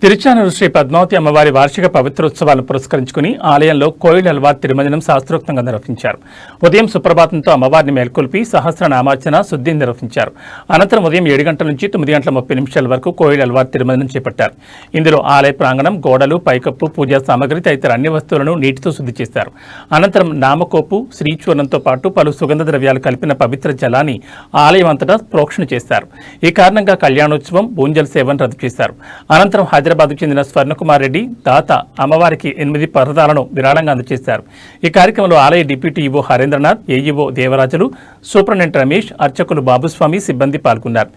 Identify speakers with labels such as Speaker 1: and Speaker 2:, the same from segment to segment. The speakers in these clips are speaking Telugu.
Speaker 1: తిరుచానూరు శ్రీ పద్మావతి అమ్మవారి వార్షిక పవిత్రోత్సవాలను పురస్కరించుకుని ఆలయంలో కోయిల్ అల్వార్ తిరుమంజనం శాస్త్రోక్తంగా నిర్వహించారు. ఉదయం సుప్రభాతంతో అమ్మవారిని మేల్కొల్పి సహస్రనామార్చన శుద్ధి నిర్వహించారు. అనంతరం ఉదయం 7 గంటల నుంచి 9 గంటల 30 నిమిషాల వరకు కోయిల్ అల్వార్ తిరుమంజనం చేపట్టారు. ఇందులో ఆలయ ప్రాంగణం, గోడలు, పైకప్పు, పూజా సామగ్రి తదితర అన్ని వస్తువులను నీటితో శుద్ధి చేశారు. అనంతరం నామకోపు, శ్రీచూర్ణంతో పాటు పలు సుగంధ ద్రవ్యాలు కలిపిన పవిత్ర జలాన్ని ఆలయం అంతటా ప్రోక్షణ చేశారు. ఈ కారణంగా కళ్యాణోత్సవం, బూంజల్ సేవను రద్దు చేశారు. అనంతరం హైదరాబాద్కు చెందిన స్వర్ణకుమార్ రెడ్డి దాత అమ్మవారికి 8 పరదాలను విరాళంగా అందజేశారు. ఈ కార్యక్రమంలో ఆలయ deputy EO Harendranath, AEO Devarajulu, superintendent Ramesh, అర్చకులు బాబుస్వామి, సిబ్బంది పాల్గొన్నారు.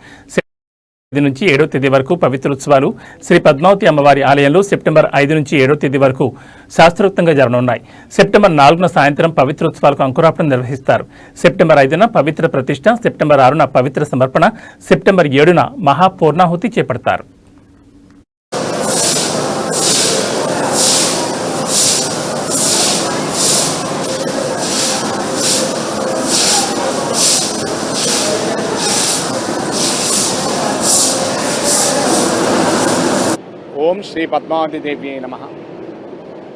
Speaker 1: 5 నుంచి 7వ తేదీ వరకు పవిత్రోత్సవాలు శ్రీ పద్మావతి అమ్మవారి ఆలయంలో సెప్టెంబర్ 5 నుంచి 7వ తేదీ వరకు శాస్త్రోక్తంగా జరగనున్నాయి. సెప్టెంబర్ 4న సాయంత్రం పవిత్రోత్సవాలకు అంకురార్పణ నిర్వహిస్తారు. సెప్టెంబర్ 5న పవిత్ర ప్రతిష్ఠ, సెప్టెంబర్ 6న పవిత్ర సమర్పణ, సెప్టెంబర్ 7న మహాపూర్ణాహుతి చేపడతారు.
Speaker 2: ఓం శ్రీ పద్మావతి దేవ్యై నమః.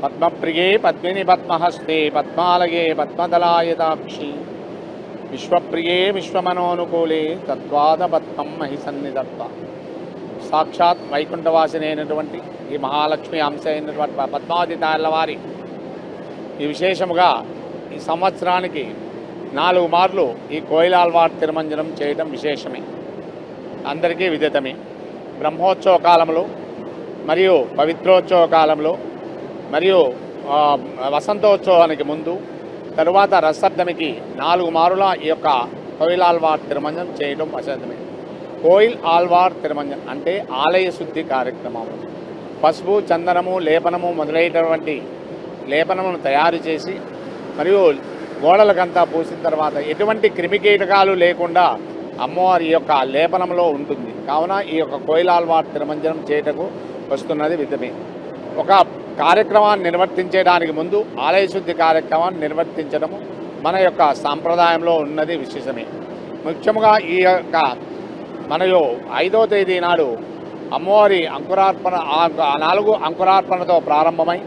Speaker 2: పద్మప్రియే పద్మిని పద్మహస్తే పద్మాలయే పద్మదళాయతాక్షి విశ్వప్రియే విశ్వమనోనుకూలే తద్వాద పద్మం మహి సన్నిధత్వ. సాక్షాత్ వైకుంఠవాసిని అయినటువంటి ఈ మహాలక్ష్మి అంశ అయినటువంటి పద్మావతి తాళ్ళవారి ఈ విశేషముగా ఈ సంవత్సరానికి 4 మార్లు ఈ కోయిలాల్వార్ తిరుమంజనం చేయడం విశేషమే, అందరికీ విదితమే. బ్రహ్మోత్సవ కాలంలో మరియు పవిత్రోత్సవ కాలంలో మరియు వసంతోత్సవానికి ముందు, తరువాత రసప్తమికి 4 మారుల ఈ యొక్క కోయిల్ ఆల్వార్ తిరుమంజనం చేయడం వసంతమే. కోయిల్ ఆల్వార్ తిరుమంజనం అంటే ఆలయ శుద్ధి కార్యక్రమం. పసుపు, చందనము, లేపనము మొదలైనటువంటి లేపనమును తయారు చేసి మరియు గోడలకంతా పూసిన తర్వాత ఎటువంటి క్రిమికీటకాలు లేకుండా అమ్మవారి యొక్క లేపనంలో ఉంటుంది. కావున ఈ యొక్క కోయిల్ ఆల్వార్ తిరుమంజనం చేయటకు వస్తున్నది విధమే. ఒక కార్యక్రమాన్ని నిర్వర్తించడానికి ముందు ఆలయ శుద్ధి కార్యక్రమాన్ని నిర్వర్తించడము మన యొక్క సాంప్రదాయంలో ఉన్నది విశేషమే. ముఖ్యంగా ఈ యొక్క మనలో 5వ తేదీ నాడు అమ్మవారి అంకురార్పణ 4 అంకురార్పణతో ప్రారంభమై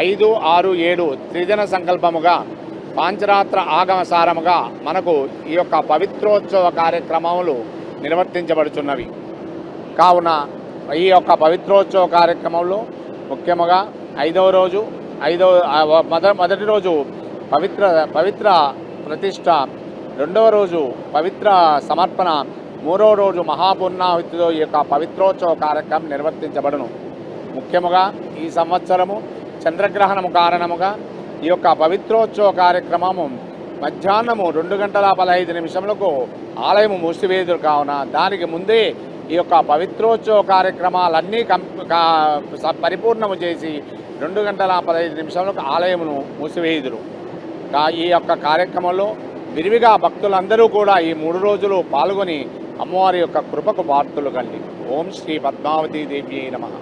Speaker 2: 5, 6, 7 త్రిదిన సంకల్పముగా పాంచరాత్ర ఆగమసారముగా మనకు ఈ యొక్క పవిత్రోత్సవ కార్యక్రమములు నిర్వర్తించబడుచున్నవి. కావున ఈ యొక్క పవిత్రోత్సవ కార్యక్రమంలో ముఖ్యంగా 5వ రోజు మొదటి రోజు పవిత్ర ప్రతిష్ఠ, 2వ రోజు పవిత్ర సమర్పణ, 3వ రోజు మహాపూర్ణాహుతితో ఈ యొక్క పవిత్రోత్సవ కార్యక్రమం నిర్వర్తించబడును. ముఖ్యంగా ఈ సంవత్సరము చంద్రగ్రహణము కారణముగా ఈ యొక్క పవిత్రోత్సవ కార్యక్రమము మధ్యాహ్నము 2 గంటల 15 నిమిషములకు ఆలయము మూసివేదురు. కావున దానికి ముందే ఈ యొక్క పవిత్రోత్సవ కార్యక్రమాలన్నీ పరిపూర్ణము చేసి 2 గంటల 15 నిమిషాలకు ఆలయమును మూసివేయుదురు. ఈ యొక్క కార్యక్రమంలో విరివిగా భక్తులందరూ కూడా ఈ 3 రోజులు పాల్గొని అమ్మవారి యొక్క కృపకు పాత్రులు కండి. ఓం శ్రీ పద్మావతీ దేవ్యై నమః.